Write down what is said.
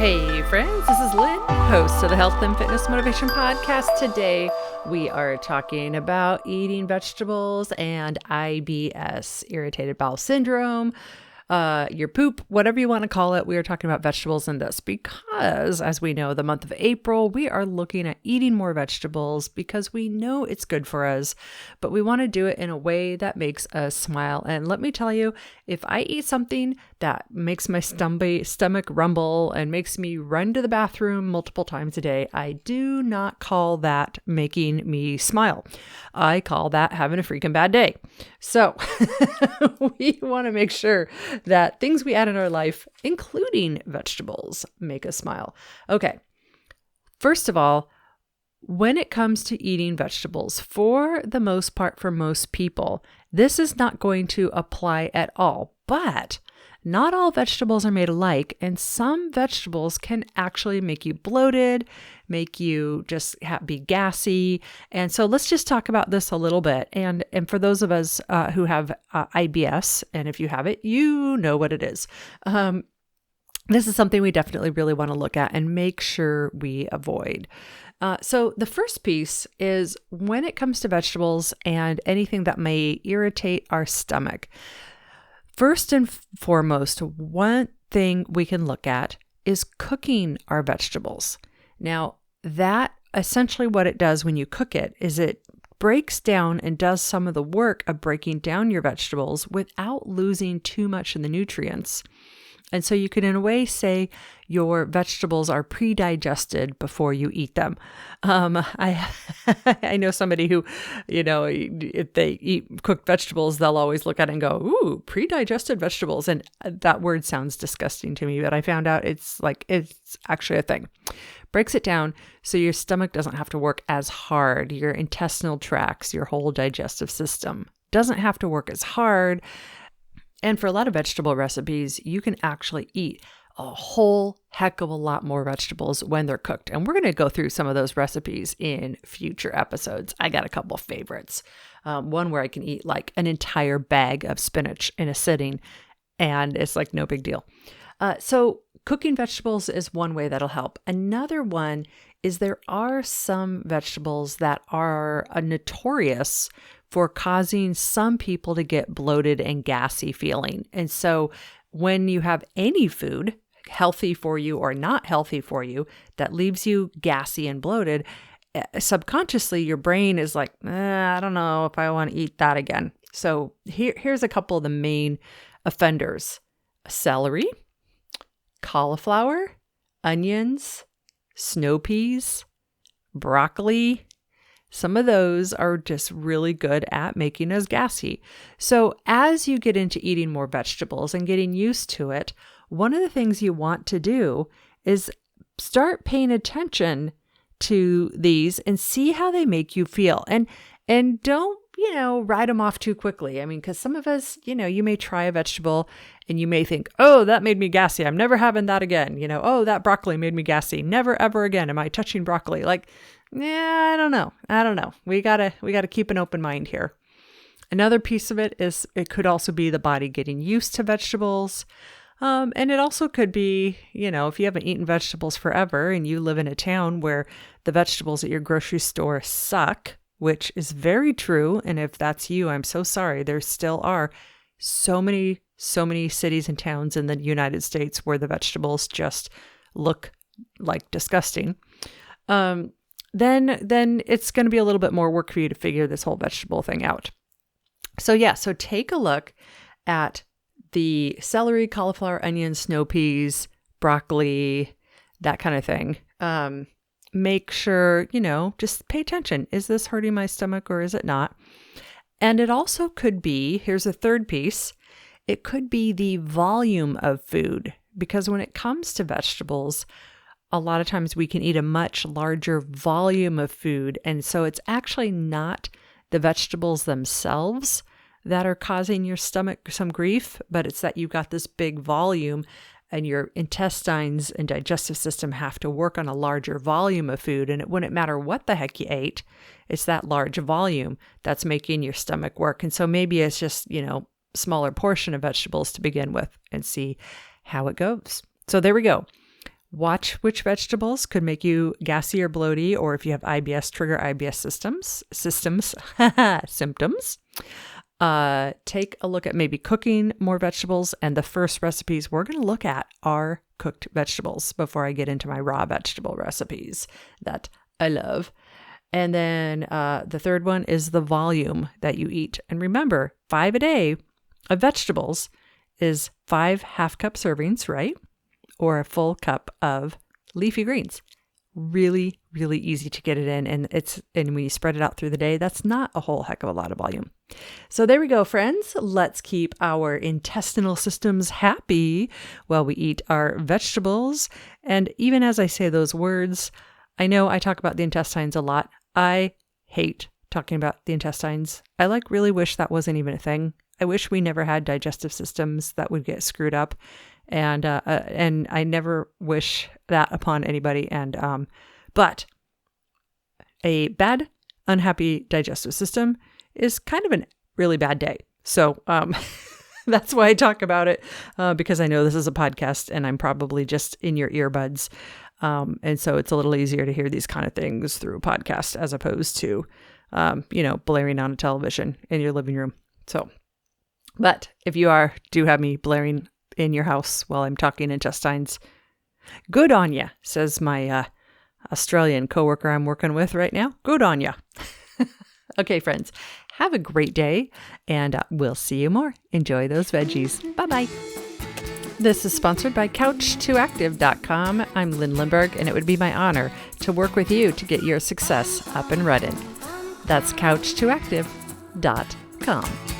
Hey friends, this is Lynn, host of the Health and Fitness Motivation Podcast. Today we are talking about eating vegetables and IBS, irritated bowel syndrome, your poop, whatever you want to call it. We are talking about vegetables in this because, as we know, the month of April, we are looking at eating more vegetables because we know it's good for us, but we want to do it in a way that makes us smile. And let me tell you, if I eat something that makes my stomach rumble and makes me run to the bathroom multiple times a day, I do not call that making me smile. I call that having a freaking bad day. So we want to make sure that things we add in our life, including vegetables, make us smile. Okay. First of all, when it comes to eating vegetables, for the most part, for most people, this is not going to apply at all. But not all vegetables are made alike, and some vegetables can actually make you bloated, make you just be gassy. And so let's just talk about this a little bit. And for those of us who have IBS, and if you have it, you know what it is. This is something we definitely really want to look at and make sure we avoid. So the first piece is when it comes to vegetables and anything that may irritate our stomach. First and foremost, one thing we can look at is cooking our vegetables. Now, that essentially what it does when you cook it is it breaks down and does some of the work of breaking down your vegetables without losing too much in the nutrients. And so you could, in a way, say your vegetables are pre-digested before you eat them. I know somebody who, if they eat cooked vegetables, they'll always look at it and go, "Ooh, pre-digested vegetables." And that word sounds disgusting to me, but I found out it's actually a thing. Breaks it down so your stomach doesn't have to work as hard. Your intestinal tracts, your whole digestive system doesn't have to work as hard. And for a lot of vegetable recipes, you can actually eat a whole heck of a lot more vegetables when they're cooked. And we're going to go through some of those recipes in future episodes. I got a couple of favorites. One where I can eat like an entire bag of spinach in a sitting, and it's like no big deal. So cooking vegetables is one way that'll help. Another one is there are some vegetables that are notorious for causing some people to get bloated and gassy feeling. And so when you have any food, healthy for you or not healthy for you, that leaves you gassy and bloated, subconsciously your brain is like, I don't know if I want to eat that again. So here's a couple of the main offenders: celery, cauliflower, onions, snow peas, broccoli. Some of those are just really good at making us gassy. So as you get into eating more vegetables and getting used to it, one of the things you want to do is start paying attention to these and see how they make you feel. And don't, write them off too quickly. I mean, because some of us, you may try a vegetable and you may think, oh, that made me gassy. I'm never having that again. Oh, that broccoli made me gassy. Never, ever again am I touching broccoli. I don't know. We gotta keep an open mind here. Another piece of it is it could also be the body getting used to vegetables. And it also could be, if you haven't eaten vegetables forever and you live in a town where the vegetables at your grocery store suck, which is very true. And if that's you, I'm so sorry. There still are so many cities and towns in the United States where the vegetables just look like disgusting. Then it's going to be a little bit more work for you to figure this whole vegetable thing out. So take a look at the celery, cauliflower, onions, snow peas, broccoli, that kind of thing. Make sure, just pay attention. Is this hurting my stomach or is it not? And it also could be, here's a third piece, it could be the volume of food. Because when it comes to vegetables, a lot of times we can eat a much larger volume of food. And so it's actually not the vegetables themselves that are causing your stomach some grief, but it's that you've got this big volume and your intestines and digestive system have to work on a larger volume of food. And it wouldn't matter what the heck you ate. It's that large volume that's making your stomach work. And so maybe it's just, smaller portion of vegetables to begin with and see how it goes. So there we go. Watch which vegetables could make you gassy or bloaty, or if you have IBS, trigger IBS symptoms. Take a look at maybe cooking more vegetables. And the first recipes we're going to look at are cooked vegetables before I get into my raw vegetable recipes that I love. And then the third one is the volume that you eat. And remember, 5 a day of vegetables is 5 half-cup servings, right? Or a full cup of leafy greens. Really, really easy to get it in. And when you spread it out through the day, that's not a whole heck of a lot of volume. So there we go, friends. Let's keep our intestinal systems happy while we eat our vegetables. And even as I say those words, I know I talk about the intestines a lot. I hate talking about the intestines. I really wish that wasn't even a thing. I wish we never had digestive systems that would get screwed up. And I never wish that upon anybody. But a bad, unhappy digestive system is kind of a really bad day. So that's why I talk about it, because I know this is a podcast and I'm probably just in your earbuds. And so it's a little easier to hear these kind of things through a podcast as opposed to, blaring on a television in your living room. So, but if you do have me blaring in your house while I'm talking intestines, good on ya, says my Australian coworker I'm working with right now. Good on ya. Okay, friends, have a great day, and we'll see you more. Enjoy those veggies. Bye-bye. This is sponsored by Couch2Active.com. I'm Lynn Lindbergh, and it would be my honor to work with you to get your success up and running. That's Couch2Active.com.